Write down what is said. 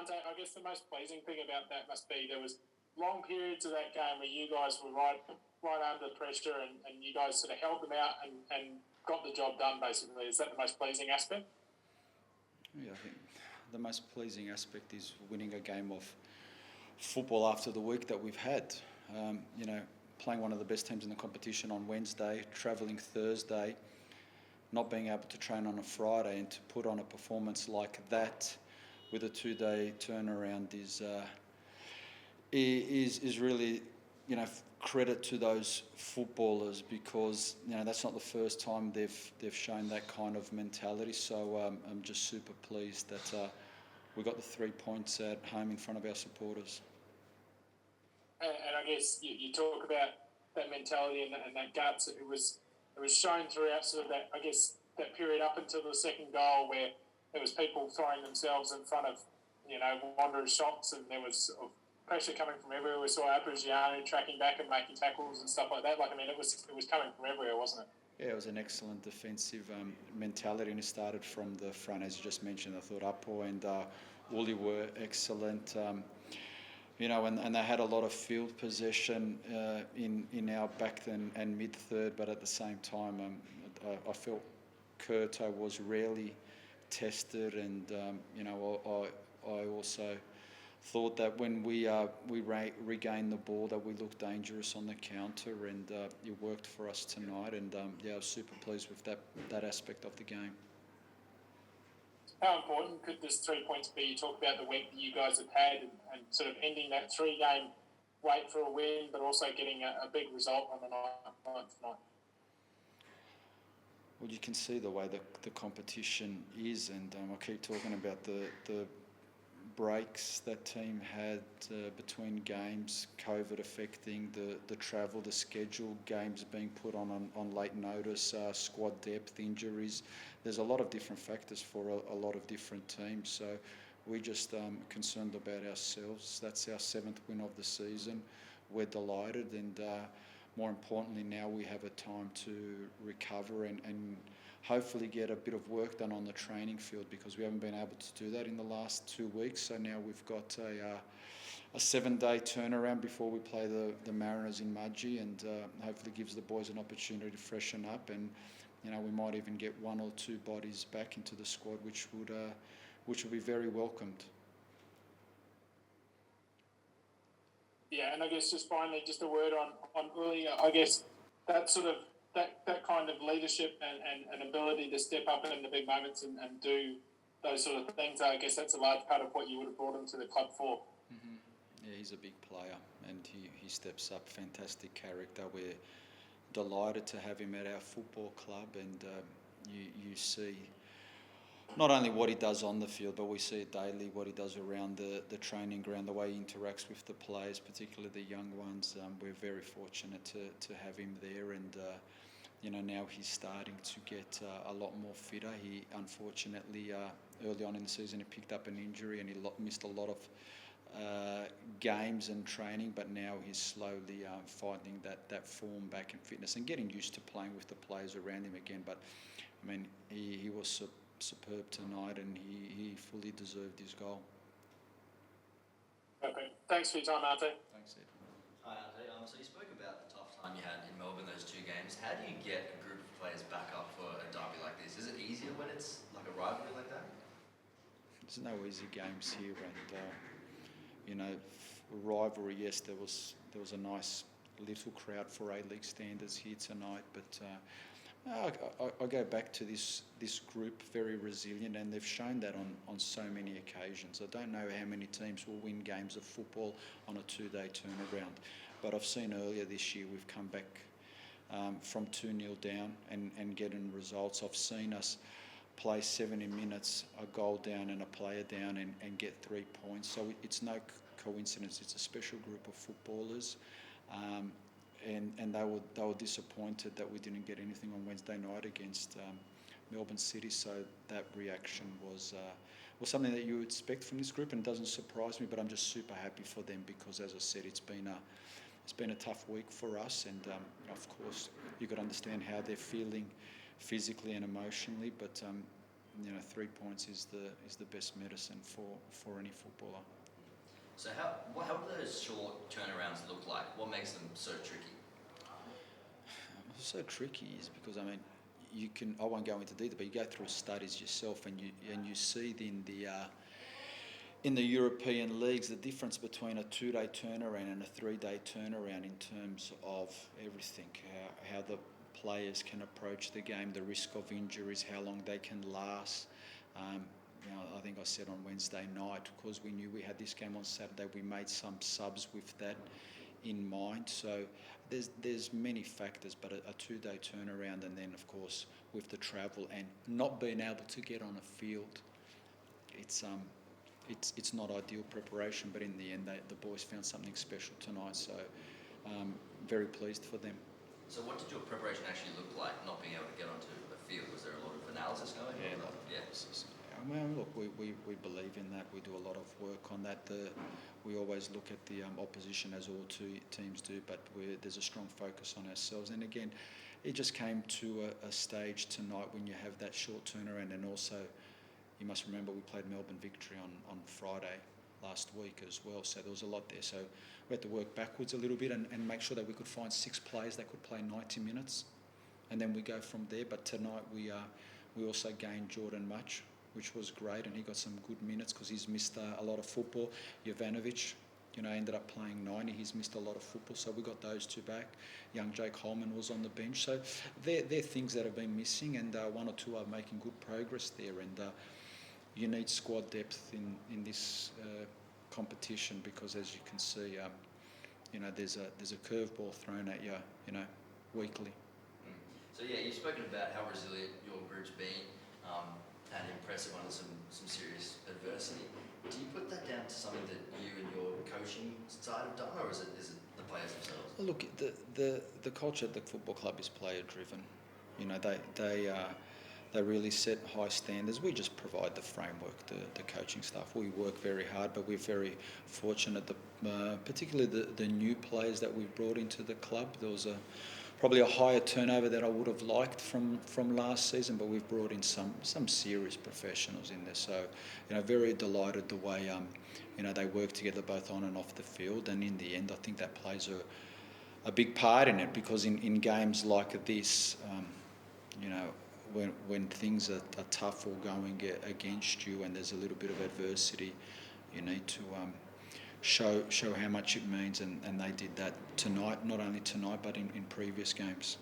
Ante, I guess the most pleasing thing about that must be there was long periods of that game where you guys were right under pressure and you guys sort of held them out and got the job done, basically. Is that the most pleasing aspect? Yeah, I think the most pleasing aspect is winning a game of football after the week that we've had. Playing one of the best teams in the competition on Wednesday, travelling Thursday, not being able to train on a Friday, and to put on a performance like that with a 2-day turnaround is really, credit to those footballers, because that's not the first time they've shown that kind of mentality. So I'm just super pleased that we got the 3 points at home in front of our supporters. And I guess you talk about that mentality and that guts. It was shown throughout sort of that, I guess, that period up until the second goal, where there was people throwing themselves in front of, Wanderers' shots, and there was sort of pressure coming from everywhere. We saw Abrigiano tracking back and making tackles and stuff like that. It was coming from everywhere, wasn't it? Yeah, it was an excellent defensive mentality, and it started from the front, as you just mentioned. I thought Apo and Uli were excellent. And they had a lot of field possession in our back and mid third, but at the same time, I felt Curto was rarely tested, and I also thought that when we regained the ball, that we looked dangerous on the counter, and it worked for us tonight. And I was super pleased with that aspect of the game. How important could this 3 points be? You talk about the week that you guys have had and sort of ending that 3-game wait for a win, but also getting a big result on the night tonight. Well, you can see the way the competition is, and I keep talking about the breaks that team had between games, COVID affecting the travel, the schedule, games being put on late notice, squad depth, injuries. There's a lot of different factors for a lot of different teams. So we're just concerned about ourselves. That's our 7th win of the season. We're delighted, and more importantly, now we have a time to recover and hopefully get a bit of work done on the training field, because we haven't been able to do that in the last 2 weeks. So now we've got a 7-day turnaround before we play the Mariners in Mudgee, and hopefully gives the boys an opportunity to freshen up, and we might even get 1 or 2 bodies back into the squad, which would be very welcomed. Yeah, and I guess just finally, just a word on Uli. I guess that sort of that kind of leadership and ability to step up in the big moments and do those sort of things, I guess that's a large part of what you would have brought him to the club for. Mm-hmm. Yeah, he's a big player, and he steps up. Fantastic character. We're delighted to have him at our football club, and you see not only what he does on the field, but we see it daily, what he does around the training ground, the way he interacts with the players, particularly the young ones. We're very fortunate to have him there, and now he's starting to get a lot more fitter. He unfortunately early on in the season he picked up an injury, and he missed a lot of games and training, but now he's slowly finding that form back and fitness and getting used to playing with the players around him again. But he was superb tonight, and he fully deserved his goal. Okay. Thanks for your time, Ante. Thanks, Ed. Hi, Ante. So you spoke about the tough time you had in Melbourne, those 2 games. How do you get a group of players back up for a derby like this? Is it easier when it's like a rivalry like that? There's no easy games here, and rivalry. Yes, there was a nice little crowd for A-League standards here tonight, but I go back to this group, very resilient, and they've shown that on so many occasions. I don't know how many teams will win games of football on a 2-day turnaround, but I've seen earlier this year we've come back from 2-0 down and getting results. I've seen us play 70 minutes, a goal down and a player down, and get 3 points. So it's no coincidence. It's a special group of footballers. And they were disappointed that we didn't get anything on Wednesday night against Melbourne City. So that reaction was something that you would expect from this group, and it doesn't surprise me. But I'm just super happy for them, because, as I said, it's been a tough week for us, and of course you could understand how they're feeling physically and emotionally. But 3 points is the best medicine for any footballer. So how do those short turnarounds look like? What makes them so tricky? What's so tricky is because I won't go into detail, but you go through studies yourself, and you see in the European leagues the difference between a 2-day turnaround and a 3-day turnaround in terms of everything, how the players can approach the game, the risk of injuries, how long they can last. I think I said on Wednesday night, because we knew we had this game on Saturday, we made some subs with that in mind. So there's many factors, but a 2-day turnaround, and then of course with the travel and not being able to get on a field, it's not ideal preparation. But in the end, the boys found something special tonight. So very pleased for them. So what did your preparation actually look like, not being able to get onto a field? Was there a lot of analysis going on? Yeah, a lot of analysis. Well, look, we believe in that. We do a lot of work on that. We always look at the opposition, as all two teams do, but there's a strong focus on ourselves. And again, it just came to a stage tonight when you have that short turnaround, and also you must remember we played Melbourne Victory on Friday last week as well, so there was a lot there. So we had to work backwards a little bit and make sure that we could find 6 players that could play 90 minutes, and then we go from there. But tonight we also gained Jordan Much, which was great, and he got some good minutes because he's missed a lot of football. Jovanovic, ended up playing 90. He's missed a lot of football, so we got those two back. Young Jake Holman was on the bench. So they're things that have been missing, and one or two are making good progress there. And you need squad depth in this competition, because as you can see, there's a curveball thrown at you, weekly. So yeah, you've spoken about how resilient your group's been, and impressive under some serious adversity. Do you put that down to something that you and your coaching side have done, or is it the players themselves? Well, look, the culture at the football club is player driven. They really set high standards. We just provide the framework, the coaching staff. We work very hard, but we're very fortunate. Particularly the new players that we've brought into the club. There was probably a higher turnover that I would have liked from last season, but we've brought in some serious professionals in there. So, very delighted the way they work together both on and off the field. And in the end, I think that plays a big part in it, because in games like this, when things are tough or going against you and there's a little bit of adversity, you need to show how much it means, and they did that tonight, not only tonight but in previous games.